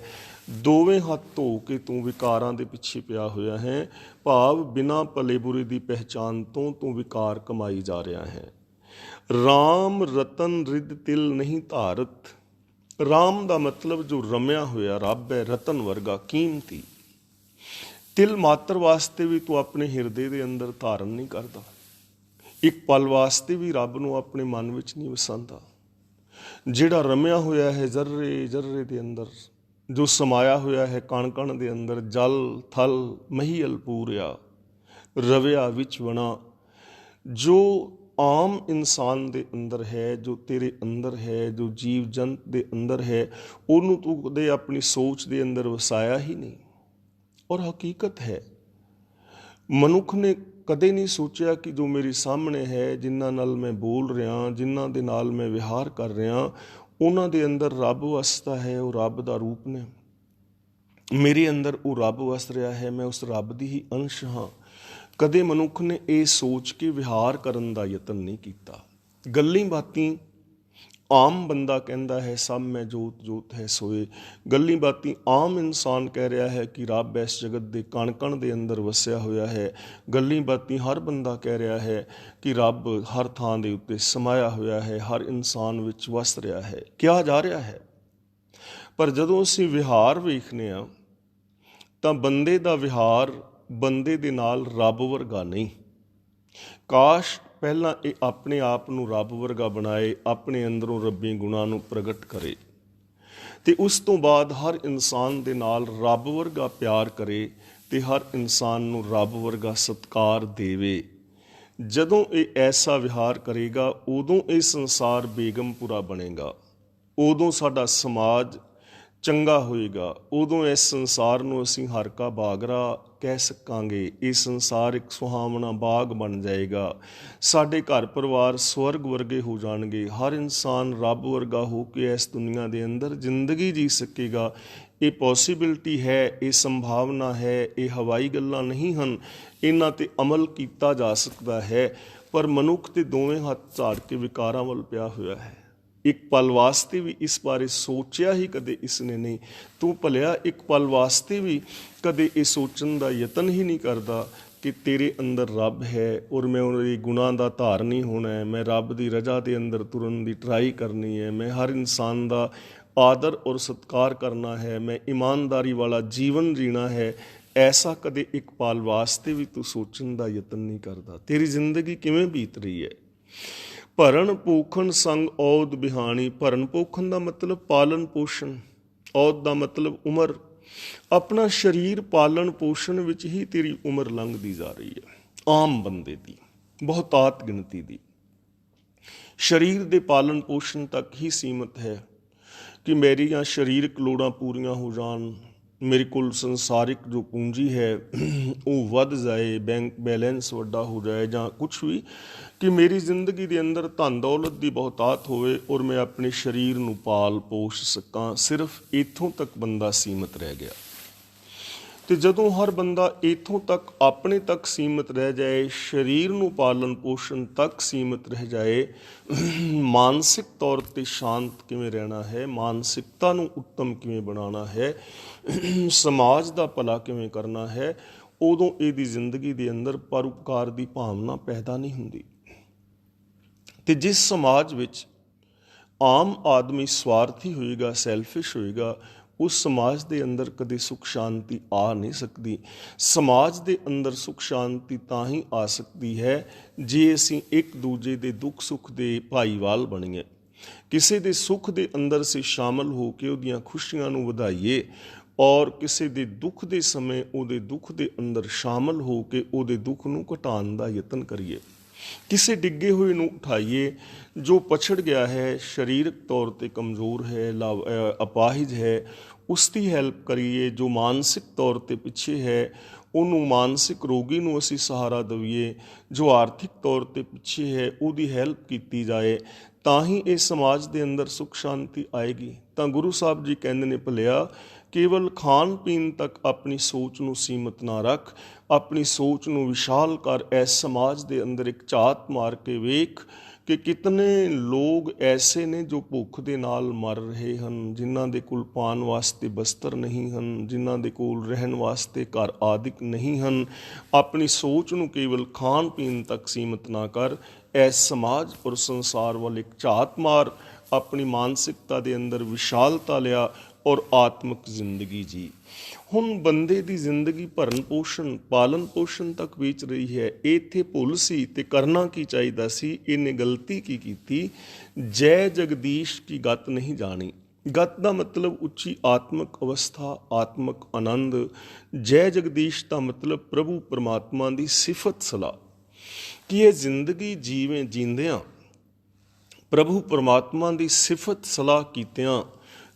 ਦੋਵੇਂ ਹੱਥ ਧੋ ਕੇ ਤੂੰ ਵਿਕਾਰਾਂ ਦੇ ਪਿੱਛੇ ਪਿਆ ਹੋਇਆ ਹੈ। ਭਾਵ ਬਿਨਾਂ ਭਲੇ ਬੁਰੇ ਦੀ ਪਹਿਚਾਨ ਤੋਂ ਤੂੰ ਵਿਕਾਰ ਕਮਾਈ ਜਾ ਰਿਹਾ ਹੈ। ਰਾਮ ਰਤਨ ਰਿੱਧ ਤਿਲ ਨਹੀਂ ਧਾਰਤ। ਰਾਮ ਦਾ ਮਤਲਬ ਜੋ ਰਮਿਆ ਹੋਇਆ ਰੱਬ ਹੈ, ਰਤਨ ਵਰਗਾ ਕੀਮਤੀ। ਤਿਲ ਮਾਤਰ ਵਾਸਤੇ ਵੀ ਤੂੰ ਆਪਣੇ ਹਿਰਦੇ ਦੇ ਅੰਦਰ ਧਾਰਨ ਨਹੀਂ ਕਰਦਾ। ਇੱਕ ਪਲ ਵਾਸਤੇ ਵੀ ਰੱਬ ਨੂੰ ਆਪਣੇ ਮਨ ਵਿੱਚ ਨਹੀਂ ਵਸਾਉਂਦਾ। ਜਿਹੜਾ ਰਮਿਆ ਹੋਇਆ ਹੈ ਜ਼ਰਰੇ ਜ਼ਰਰੇ ਦੇ ਅੰਦਰ, ਜੋ ਸਮਾਇਆ ਹੋਇਆ ਹੈ ਕਣ ਕਣ ਦੇ ਅੰਦਰ, ਜਲ ਥਲ ਮਹੀਲ ਪੂਰਿਆ ਰਵਿਆ ਵਿੱਚ ਵਣਾ, ਜੋ ਆਮ ਇਨਸਾਨ ਦੇ ਅੰਦਰ ਹੈ, ਜੋ ਤੇਰੇ ਅੰਦਰ ਹੈ, ਜੋ ਜੀਵ ਜੰਤ ਦੇ ਅੰਦਰ ਹੈ, ਉਹਨੂੰ ਤੂੰ ਕਦੇ ਆਪਣੀ ਸੋਚ ਦੇ ਅੰਦਰ ਵਸਾਇਆ ਹੀ ਨਹੀਂ। ਔਰ ਹਕੀਕਤ ਹੈ, ਮਨੁੱਖ ਨੇ ਕਦੇ ਨਹੀਂ ਸੋਚਿਆ ਕਿ ਜੋ ਮੇਰੇ ਸਾਹਮਣੇ ਹੈ, ਜਿਨ੍ਹਾਂ ਨਾਲ ਮੈਂ ਬੋਲ ਰਿਹਾ, ਜਿਨ੍ਹਾਂ ਦੇ ਨਾਲ ਮੈਂ ਵਿਹਾਰ ਕਰ ਰਿਹਾ, ਉਹਨਾਂ ਦੇ ਅੰਦਰ ਰੱਬ ਵਸਦਾ ਹੈ, ਉਹ ਰੱਬ ਦਾ ਰੂਪ ਨੇ। ਮੇਰੇ ਅੰਦਰ ਉਹ ਰੱਬ ਵਸ ਰਿਹਾ ਹੈ, ਮੈਂ ਉਸ ਰੱਬ ਦੀ ਹੀ ਅੰਸ਼ ਹਾਂ। ਕਦੇ ਮਨੁੱਖ ਨੇ ਇਹ ਸੋਚ ਕੇ ਵਿਹਾਰ ਕਰਨ ਦਾ ਯਤਨ ਨਹੀਂ ਕੀਤਾ। ਗੱਲੀਂ ਬਾਤੀਂ ਆਮ ਬੰਦਾ ਕਹਿੰਦਾ ਹੈ ਸਭ ਮੈਂ ਜੋਤ ਜੋਤ ਹੈ ਸੋਏ। ਗੱਲੀ ਬਾਤੀ ਆਮ ਇਨਸਾਨ ਕਹਿ ਰਿਹਾ ਹੈ ਕਿ ਰੱਬ ਇਸ ਜਗਤ ਦੇ ਕਣ ਕਣ ਦੇ ਅੰਦਰ ਵਸਿਆ ਹੋਇਆ ਹੈ। ਗੱਲੀ ਬਾਤੀ ਹਰ ਬੰਦਾ ਕਹਿ ਰਿਹਾ ਹੈ ਕਿ ਰੱਬ ਹਰ ਥਾਂ ਦੇ ਉੱਤੇ ਸਮਾਇਆ ਹੋਇਆ ਹੈ, ਹਰ ਇਨਸਾਨ ਵਿੱਚ ਵਸ ਰਿਹਾ ਹੈ, ਕਿਹਾ ਜਾ ਰਿਹਾ ਹੈ। ਪਰ ਜਦੋਂ ਅਸੀਂ ਵਿਹਾਰ ਵੇਖਦੇ ਹਾਂ ਤਾਂ ਬੰਦੇ ਦਾ ਵਿਹਾਰ ਬੰਦੇ ਦੇ ਨਾਲ ਰੱਬ ਵਰਗਾ ਨਹੀਂ। ਕਾਸ਼ ਪਹਿਲਾਂ ਇਹ ਆਪਣੇ ਆਪ ਨੂੰ ਰੱਬ ਵਰਗਾ ਬਣਾਏ, ਆਪਣੇ ਅੰਦਰੋਂ ਰੱਬੀ ਗੁਣਾਂ ਨੂੰ ਪ੍ਰਗਟ ਕਰੇ ਅਤੇ ਉਸ ਤੋਂ ਬਾਅਦ ਹਰ ਇਨਸਾਨ ਦੇ ਨਾਲ ਰੱਬ ਵਰਗਾ ਪਿਆਰ ਕਰੇ ਅਤੇ ਹਰ ਇਨਸਾਨ ਨੂੰ ਰੱਬ ਵਰਗਾ ਸਤਿਕਾਰ ਦੇਵੇ। ਜਦੋਂ ਇਹ ਐਸਾ ਵਿਹਾਰ ਕਰੇਗਾ ਉਦੋਂ ਇਹ ਸੰਸਾਰ ਬੇਗਮਪੁਰਾ ਬਣੇਗਾ, ਉਦੋਂ ਸਾਡਾ ਸਮਾਜ ਚੰਗਾ ਹੋਏਗਾ, ਉਦੋਂ ਇਸ ਸੰਸਾਰ ਨੂੰ ਅਸੀਂ ਹਰ ਕਾ ਬਾਗਰਾ ਕਹਿ ਸਕਾਂਗੇ। ਇਹ ਸੰਸਾਰ ਇੱਕ ਸੁਹਾਵਣਾ ਬਾਗ ਬਣ ਜਾਏਗਾ, ਸਾਡੇ ਘਰ ਪਰਿਵਾਰ ਸਵਰਗ ਵਰਗੇ ਹੋ ਜਾਣਗੇ, ਹਰ ਇਨਸਾਨ ਰੱਬ ਵਰਗਾ ਹੋ ਕੇ ਇਸ ਦੁਨੀਆ ਦੇ ਅੰਦਰ ਜ਼ਿੰਦਗੀ ਜੀ ਸਕੇਗਾ। ਇਹ ਪੋਸੀਬਿਲਿਟੀ ਹੈ, ਇਹ ਸੰਭਾਵਨਾ ਹੈ, ਇਹ ਹਵਾਈ ਗੱਲਾਂ ਨਹੀਂ ਹਨ, ਇਹਨਾਂ 'ਤੇ ਅਮਲ ਕੀਤਾ ਜਾ ਸਕਦਾ ਹੈ। ਪਰ ਮਨੁੱਖ ਤੇ ਦੋਵੇਂ ਹੱਥ ਝਾੜ ਕੇ ਵਿਕਾਰਾਂ ਵੱਲ ਪਿਆ ਹੋਇਆ ਹੈ। ਇੱਕ ਪਲ ਵਾਸਤੇ ਵੀ ਇਸ ਬਾਰੇ ਸੋਚਿਆ ਹੀ ਕਦੇ ਇਸਨੇ ਨਹੀਂ। ਤੂੰ ਭਲਿਆ ਇੱਕ ਪਲ ਵਾਸਤੇ ਵੀ ਕਦੇ ਇਹ ਸੋਚਣ ਦਾ ਯਤਨ ਹੀ ਨਹੀਂ ਕਰਦਾ ਕਿ ਤੇਰੇ ਅੰਦਰ ਰੱਬ ਹੈ ਔਰ ਮੈਂ ਉਹਦੇ ਗੁਣਾਂ ਦਾ ਧਾਰਨੀ ਹੋਣਾ ਹੈ, ਮੈਂ ਰੱਬ ਦੀ ਰਜ਼ਾ ਦੇ ਅੰਦਰ ਤੁਰਨ ਦੀ ਟਰਾਈ ਕਰਨੀ ਹੈ, ਮੈਂ ਹਰ ਇਨਸਾਨ ਦਾ ਆਦਰ ਔਰ ਸਤਿਕਾਰ ਕਰਨਾ ਹੈ, ਮੈਂ ਇਮਾਨਦਾਰੀ ਵਾਲਾ ਜੀਵਨ ਜੀਣਾ ਹੈ। ਐਸਾ ਕਦੇ ਇੱਕ ਪਲ ਵਾਸਤੇ ਵੀ ਤੂੰ ਸੋਚਣ ਦਾ ਯਤਨ ਨਹੀਂ ਕਰਦਾ। ਤੇਰੀ ਜ਼ਿੰਦਗੀ ਕਿਵੇਂ ਬੀਤ ਰਹੀ ਹੈ? ਭਰਨ ਪੋਖਣ ਸੰਗ ਔਦ ਬਿਹਾਣੀ। ਭਰਨ ਪੋਖਣ ਦਾ ਮਤਲਬ ਪਾਲਣ ਪੋਸ਼ਣ, ਔਦ ਦਾ ਮਤਲਬ ਉਮਰ। ਆਪਣਾ ਸਰੀਰ ਪਾਲਣ ਪੋਸ਼ਣ ਵਿੱਚ ਹੀ ਤੇਰੀ ਉਮਰ ਲੰਘਦੀ ਜਾ ਰਹੀ ਹੈ। ਆਮ ਬੰਦੇ ਦੀ, ਬਹੁਤਾਤ ਗਿਣਤੀ ਦੀ ਸਰੀਰ ਦੇ ਪਾਲਣ ਪੋਸ਼ਣ ਤੱਕ ਹੀ ਸੀਮਤ ਹੈ ਕਿ ਮੇਰੀਆਂ ਸਰੀਰਕ ਲੋੜਾਂ ਪੂਰੀਆਂ ਹੋ ਜਾਣ, ਮੇਰੇ ਕੋਲ ਸੰਸਾਰਿਕ ਜੋ ਪੂੰਜੀ ਹੈ ਉਹ ਵੱਧ ਜਾਏ, ਬੈਂਕ ਬੈਲੈਂਸ ਵੱਡਾ ਹੋ ਜਾਏ ਜਾਂ ਕੁਛ ਵੀ, ਕਿ ਮੇਰੀ ਜ਼ਿੰਦਗੀ ਦੇ ਅੰਦਰ ਧਨ ਦੌਲਤ ਦੀ ਬਹੁਤਾਤ ਹੋਵੇ ਔਰ ਮੈਂ ਆਪਣੇ ਸਰੀਰ ਨੂੰ ਪਾਲ ਪੋਸ਼ ਸਕਾਂ। ਸਿਰਫ ਇੱਥੋਂ ਤੱਕ ਬੰਦਾ ਸੀਮਤ ਰਹਿ ਗਿਆ। ਅਤੇ ਜਦੋਂ ਹਰ ਬੰਦਾ ਇੱਥੋਂ ਤੱਕ ਆਪਣੇ ਤੱਕ ਸੀਮਤ ਰਹਿ ਜਾਏ, ਸਰੀਰ ਨੂੰ ਪਾਲਣ ਪੋਸ਼ਣ ਤੱਕ ਸੀਮਤ ਰਹਿ ਜਾਏ, ਮਾਨਸਿਕ ਤੌਰ 'ਤੇ ਸ਼ਾਂਤ ਕਿਵੇਂ ਰਹਿਣਾ ਹੈ, ਮਾਨਸਿਕਤਾ ਨੂੰ ਉੱਤਮ ਕਿਵੇਂ ਬਣਾਉਣਾ ਹੈ, ਸਮਾਜ ਦਾ ਭਲਾ ਕਿਵੇਂ ਕਰਨਾ ਹੈ, ਉਦੋਂ ਇਹਦੀ ਜ਼ਿੰਦਗੀ ਦੇ ਅੰਦਰ ਪਰਉਪਕਾਰ ਦੀ ਭਾਵਨਾ ਪੈਦਾ ਨਹੀਂ ਹੁੰਦੀ। ਅਤੇ ਜਿਸ ਸਮਾਜ ਵਿੱਚ ਆਮ ਆਦਮੀ ਸਵਾਰਥੀ ਹੋਏਗਾ, ਸੈਲਫਿਸ਼ ਹੋਏਗਾ, ਉਸ ਸਮਾਜ ਦੇ ਅੰਦਰ ਕਦੇ ਸੁੱਖ ਸ਼ਾਂਤੀ ਆ ਨਹੀਂ ਸਕਦੀ। ਸਮਾਜ ਦੇ ਅੰਦਰ ਸੁੱਖ ਸ਼ਾਂਤੀ ਤਾਂ ਹੀ ਆ ਸਕਦੀ ਹੈ ਜੇ ਅਸੀਂ ਇੱਕ ਦੂਜੇ ਦੇ ਦੁੱਖ ਸੁੱਖ ਦੇ ਭਾਈਵਾਲ ਬਣੀਏ, ਕਿਸੇ ਦੇ ਸੁੱਖ ਦੇ ਅੰਦਰ ਅਸੀਂ ਸ਼ਾਮਲ ਹੋ ਕੇ ਉਹਦੀਆਂ ਖੁਸ਼ੀਆਂ ਨੂੰ ਵਧਾਈਏ ਔਰ ਕਿਸੇ ਦੇ ਦੁੱਖ ਦੇ ਸਮੇਂ ਉਹਦੇ ਦੁੱਖ ਦੇ ਅੰਦਰ ਸ਼ਾਮਲ ਹੋ ਕੇ ਉਹਦੇ ਦੁੱਖ ਨੂੰ ਘਟਾਉਣ ਦਾ ਯਤਨ ਕਰੀਏ। ਕਿਸੇ ਡਿੱਗੇ ਹੋਏ ਨੂੰ ਉਠਾਈਏ, ਜੋ ਪਛੜ ਗਿਆ ਹੈ, ਸਰੀਰਕ ਤੌਰ 'ਤੇ ਕਮਜ਼ੋਰ ਹੈ, ਅਪਾਹਿਜ ਹੈ, ਉਸ ਦੀ ਹੈਲਪ ਕਰੀਏ। ਜੋ ਮਾਨਸਿਕ ਤੌਰ 'ਤੇ ਪਿੱਛੇ ਹੈ ਉਹਨੂੰ, ਮਾਨਸਿਕ ਰੋਗੀ ਨੂੰ ਅਸੀਂ ਸਹਾਰਾ ਦੇਈਏ। ਜੋ ਆਰਥਿਕ ਤੌਰ 'ਤੇ ਪਿੱਛੇ ਹੈ ਉਹਦੀ ਹੈਲਪ ਕੀਤੀ ਜਾਏ, ਤਾਂ ਹੀ ਇਹ ਸਮਾਜ ਦੇ ਅੰਦਰ ਸੁੱਖ ਸ਼ਾਂਤੀ ਆਏਗੀ। ਤਾਂ ਗੁਰੂ ਸਾਹਿਬ ਜੀ ਕਹਿੰਦੇ ਨੇ, ਭਲਿਆ ਕੇਵਲ ਖਾਣ ਪੀਣ ਤੱਕ ਆਪਣੀ ਸੋਚ ਨੂੰ ਸੀਮਤ ਨਾ ਰੱਖ, ਆਪਣੀ ਸੋਚ ਨੂੰ ਵਿਸ਼ਾਲ ਕਰ। ਇਸ ਸਮਾਜ ਦੇ ਅੰਦਰ ਇੱਕ ਝਾਤ ਮਾਰ ਕੇ ਵੇਖ ਕਿ ਕਿਤਨੇ ਲੋਕ ਐਸੇ ਨੇ ਜੋ ਭੁੱਖ ਦੇ ਨਾਲ ਮਰ ਰਹੇ ਹਨ, ਜਿਨ੍ਹਾਂ ਦੇ ਕੋਲ ਪਾਉਣ ਵਾਸਤੇ ਬਸਤਰ ਨਹੀਂ ਹਨ, ਜਿਨ੍ਹਾਂ ਦੇ ਕੋਲ ਰਹਿਣ ਵਾਸਤੇ ਘਰ ਆਦਿਕ ਨਹੀਂ ਹਨ। ਆਪਣੀ ਸੋਚ ਨੂੰ ਕੇਵਲ ਖਾਣ ਪੀਣ ਤੱਕ ਸੀਮਤ ਨਾ ਕਰ, ਇਸ ਸਮਾਜ ਔਰ ਸੰਸਾਰ ਵੱਲ ਇੱਕ ਝਾਤ ਮਾਰ, ਆਪਣੀ ਮਾਨਸਿਕਤਾ ਦੇ ਅੰਦਰ ਵਿਸ਼ਾਲਤਾ ਲਿਆ ਔਰ ਆਤਮਿਕ ਜ਼ਿੰਦਗੀ ਜੀ। ਹੁਣ ਬੰਦੇ ਦੀ ਜ਼ਿੰਦਗੀ ਭਰਨ ਪੋਸ਼ਣ, ਪਾਲਣ ਪੋਸ਼ਣ ਤੱਕ ਵੇਚ ਰਹੀ ਹੈ। ਇਹ ਇੱਥੇ ਭੁੱਲ ਸੀ ਅਤੇ ਕਰਨਾ ਕੀ ਚਾਹੀਦਾ ਸੀ? ਇਹਨੇ ਗਲਤੀ ਕੀ ਕੀਤੀ? ਜੈ ਜਗਦੀਸ਼ ਕੀ ਗਤ ਨਹੀਂ ਜਾਣੀ। ਗਤ ਦਾ ਮਤਲਬ ਉੱਚੀ ਆਤਮਿਕ ਅਵਸਥਾ, ਆਤਮਿਕ ਆਨੰਦ। ਜੈ ਜਗਦੀਸ਼ ਦਾ ਮਤਲਬ ਪ੍ਰਭੂ ਪਰਮਾਤਮਾ ਦੀ ਸਿਫਤ ਸਲਾਹ, ਕਿ ਇਹ ਜ਼ਿੰਦਗੀ ਜੀਂਦਿਆਂ ਪ੍ਰਭੂ ਪਰਮਾਤਮਾ ਦੀ ਸਿਫਤ ਸਲਾਹ ਕੀਤਿਆਂ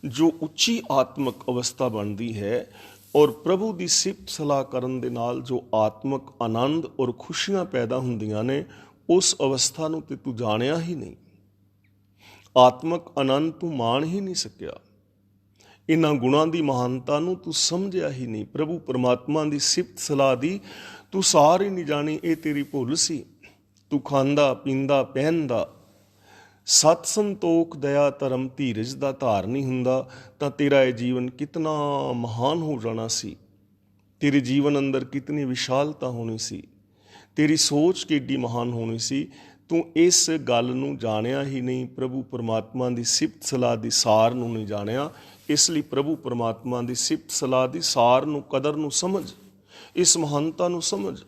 ਜੋ ਉੱਚੀ ਆਤਮਿਕ ਅਵਸਥਾ ਬਣਦੀ ਹੈ ਔਰ ਪ੍ਰਭੂ ਦੀ ਸਿਫਤ ਸਲਾਹ ਕਰਨ ਦੇ ਨਾਲ ਜੋ ਆਤਮਿਕ ਆਨੰਦ ਔਰ ਖੁਸ਼ੀਆਂ ਪੈਦਾ ਹੁੰਦੀਆਂ ਨੇ, ਉਸ ਅਵਸਥਾ ਨੂੰ ਤੇ ਤੂੰ ਜਾਣਿਆ ਹੀ ਨਹੀਂ। ਆਤਮਿਕ ਆਨੰਦ ਤੂੰ ਮਾਣ ਹੀ ਨਹੀਂ ਸਕਿਆ। ਇਹਨਾਂ ਗੁਣਾਂ ਦੀ ਮਹਾਨਤਾ ਨੂੰ ਤੂੰ ਸਮਝਿਆ ਹੀ ਨਹੀਂ। ਪ੍ਰਭੂ ਪਰਮਾਤਮਾ ਦੀ ਸਿਫਤ ਸਲਾਹ ਦੀ ਤੂੰ ਸਾਰ ਹੀ ਨਹੀਂ ਜਾਣੀ। ਇਹ ਤੇਰੀ ਭੁੱਲ ਸੀ। ਤੂੰ ਖਾਂਦਾ ਪੀਂਦਾ ਪਹਿਨਦਾ ਸਤ ਸੰਤੋਖ ਦਇਆ ਧਰਮ ਧੀਰਜ ਦਾ ਧਾਰਨੀ ਹੁੰਦਾ ਤਾਂ ਤੇਰਾ ਇਹ ਜੀਵਨ ਕਿਤਨਾ ਮਹਾਨ ਹੋ ਜਾਣਾ ਸੀ। ਤੇਰੇ ਜੀਵਨ ਅੰਦਰ ਕਿਤਨੀ ਵਿਸ਼ਾਲਤਾ ਹੋਣੀ ਸੀ, ਤੇਰੀ ਸੋਚ ਕਿੱਡੀ ਮਹਾਨ ਹੋਣੀ ਸੀ। ਤੂੰ ਇਸ ਗੱਲ ਨੂੰ ਜਾਣਿਆ ਹੀ ਨਹੀਂ, ਪ੍ਰਭੂ ਪਰਮਾਤਮਾ ਦੀ ਸਿਫਤ ਸਲਾਹ ਦੀ ਸਾਰ ਨੂੰ ਨਹੀਂ ਜਾਣਿਆ। ਇਸ ਲਈ ਪ੍ਰਭੂ ਪਰਮਾਤਮਾ ਦੀ ਸਿਫਤ ਸਲਾਹ ਦੀ ਸਾਰ ਨੂੰ, ਕਦਰ ਨੂੰ ਸਮਝ, ਇਸ ਮਹਾਨਤਾ ਨੂੰ ਸਮਝ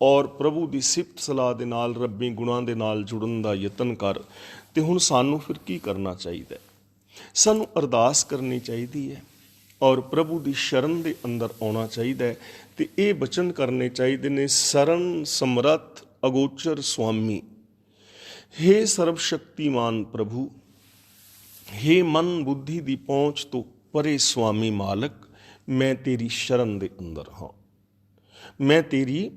ਔਰ ਪ੍ਰਭੂ ਦੀ ਸਿਫਤ ਸਲਾਹ ਦੇ ਨਾਲ, ਰੱਬੀ ਗੁਣਾਂ ਦੇ ਨਾਲ ਜੁੜਨ ਦਾ ਯਤਨ ਕਰ। ਤੇ ਹੁਣ ਸਾਨੂੰ ਫਿਰ ਕੀ ਕਰਨਾ ਚਾਹੀਦਾ? ਸਾਨੂੰ ਅਰਦਾਸ ਕਰਨੀ ਚਾਹੀਦੀ ਹੈ ਔਰ ਪ੍ਰਭੂ ਦੀ ਸ਼ਰਨ ਦੇ ਅੰਦਰ ਆਉਣਾ ਚਾਹੀਦਾ ਹੈ ਤੇ ਇਹ ਬਚਨ ਕਰਨੇ ਚਾਹੀਦੇ ਨੇ, ਸਰਨ ਸਮਰੱਥ ਅਗੋਚਰ ਸੁਆਮੀ, ਹੇ ਸਰਬ ਸ਼ਕਤੀਮਾਨ ਪ੍ਰਭੂ, ਹੇ ਮਨ ਬੁੱਧੀ ਦੀ ਪਹੁੰਚ ਤੋਂ ਪਰੇ ਸੁਆਮੀ ਮਾਲਕ, ਮੈਂ ਤੇਰੀ ਸ਼ਰਨ ਦੇ ਅੰਦਰ ਹਾਂ, ਮੈਂ ਤੇਰੀ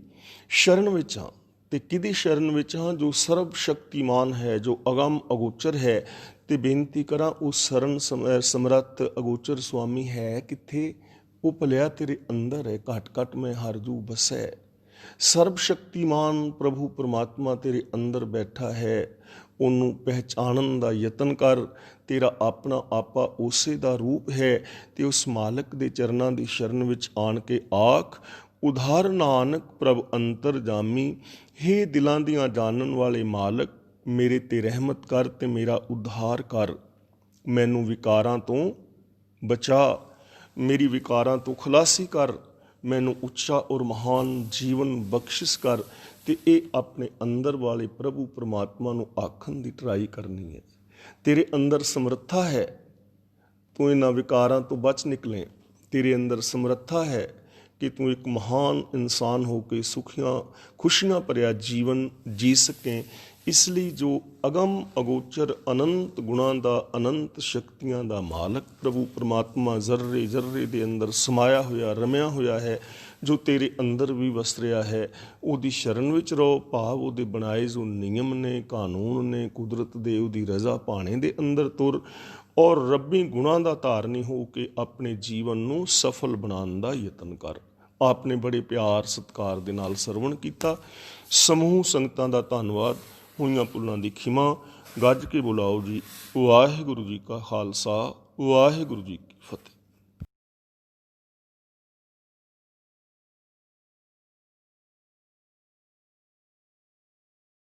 ਸ਼ਰਨ ਵਿੱਚ ਹਾਂ। ਤੇ ਕਿਹਦੀ ਸ਼ਰਨ ਵਿੱਚ ਹਾਂ? ਜੋ ਸਰਬ ਸ਼ਕਤੀਮਾਨ ਹੈ, ਜੋ ਅਗੰਮ ਅਗੋਚਰ ਹੈ। ਤੇ ਬੇਨਤੀ ਕਰਾਂ, ਉਹ ਸਰਨ ਸਮਰੱਥ ਅਗੋਚਰ ਸੁਆਮੀ ਹੈ ਕਿੱਥੇ? ਉਹ ਭਲਿਆ ਤੇਰੇ ਅੰਦਰ ਹੈ, ਘਟ ਘਟ ਮੈਂ ਹਰ ਜੂ ਬਸੈ। ਸਰਬ ਸ਼ਕਤੀਮਾਨ ਪ੍ਰਭੂ ਪਰਮਾਤਮਾ ਤੇਰੇ ਅੰਦਰ ਬੈਠਾ ਹੈ, ਉਹਨੂੰ ਪਹਿਚਾਣਨ ਦਾ ਯਤਨ ਕਰ। ਤੇਰਾ ਆਪਣਾ ਆਪਾ ਉਸੇ ਦਾ ਰੂਪ ਹੈ ਤੇ ਉਸ ਮਾਲਕ ਦੇ ਚਰਨਾਂ ਦੀ ਸ਼ਰਨ ਵਿੱਚ ਆਣ ਕੇ ਆਖ, ਉਧਾਰ ਨਾਨਕ ਪ੍ਰਭ ਅੰਤਰ ਜਾਮੀ, ਹੇ ਦਿਲਾਂ ਦੀਆਂ ਜਾਣਨ ਵਾਲੇ ਮਾਲਕ, ਮੇਰੇ ਤੇ ਰਹਿਮਤ ਕਰ ਤੇ ਮੇਰਾ ਉਧਾਰ ਕਰ। ਮੈਨੂੰ ਵਿਕਾਰਾਂ ਤੋਂ ਬਚਾ, ਮੇਰੀ ਵਿਕਾਰਾਂ ਤੋਂ ਖਲਾਸੀ ਕਰ, ਮੈਨੂੰ ਉੱਚਾ ਔਰ ਮਹਾਨ ਜੀਵਨ ਬਖਸ਼ਿਸ਼ ਕਰ। ਤੇ ਇਹ ਆਪਣੇ ਅੰਦਰ ਵਾਲੇ ਪ੍ਰਭੂ ਪਰਮਾਤਮਾ ਨੂੰ ਆਖਣ ਦੀ ਟਰਾਈ ਕਰਨੀ ਹੈ। ਤੇਰੇ ਅੰਦਰ ਸਮਰੱਥਾ ਹੈ, ਤੂੰ ਇਹਨਾਂ ਵਿਕਾਰਾਂ ਤੋਂ ਬਚ ਨਿਕਲੇ। ਤੇਰੇ ਅੰਦਰ ਸਮਰੱਥਾ ਹੈ ਕਿ ਤੂੰ ਇੱਕ ਮਹਾਨ ਇਨਸਾਨ ਹੋ ਕੇ ਸੁਖੀਆਂ ਖੁਸ਼ੀਆਂ ਭਰਿਆ ਜੀਵਨ ਜੀ ਸਕੇ। ਇਸ ਲਈ ਜੋ ਅਗਮ ਅਗੋਚਰ ਅਨੰਤ ਗੁਣਾਂ ਦਾ, ਅਨੰਤ ਸ਼ਕਤੀਆਂ ਦਾ ਮਾਲਕ ਪ੍ਰਭੂ ਪਰਮਾਤਮਾ ਜ਼ਰਰੇ ਜ਼ਰਰੇ ਦੇ ਅੰਦਰ ਸਮਾਇਆ ਹੋਇਆ, ਰਮਿਆ ਹੋਇਆ ਹੈ, ਜੋ ਤੇਰੇ ਅੰਦਰ ਵੀ ਵਸ ਰਿਹਾ ਹੈ, ਉਹਦੀ ਸ਼ਰਨ ਵਿੱਚ ਰਹੋ। ਭਾਵ ਉਹਦੇ ਬਣਾਏ ਜੋ ਨਿਯਮ ਨੇ, ਕਾਨੂੰਨ ਨੇ, ਕੁਦਰਤ ਦੇ, ਉਹਦੀ ਰਜ਼ਾ ਭਾਣੇ ਦੇ ਅੰਦਰ ਤੁਰ ਔਰ ਰੱਬੀ ਗੁਣਾਂ ਦਾ ਧਾਰਨੀ ਹੋ ਕੇ ਆਪਣੇ ਜੀਵਨ ਨੂੰ ਸਫਲ ਬਣਾਉਣ ਦਾ ਯਤਨ ਕਰ। ਆਪਨੇ ਬੜੇ ਪਿਆਰ ਸਤਿਕਾਰ ਦੇ ਨਾਲ ਸਰਵਣ ਕੀਤਾ। ਸਮੂਹ ਸੰਗਤਾਂ ਦਾ ਧੰਨਵਾਦ। ਹੋਈਆਂ ਭੁੱਲਾਂ ਦੀ ਖਿਮਾ। ਗੱਜ ਕੇ ਬੁਲਾਓ ਜੀ। ਵਾਹਿਗੁਰੂ ਜੀ ਕਾ ਖਾਲਸਾ, ਵਾਹਿਗੁਰੂ ਜੀ ਕੀ ਫਤਿਹ।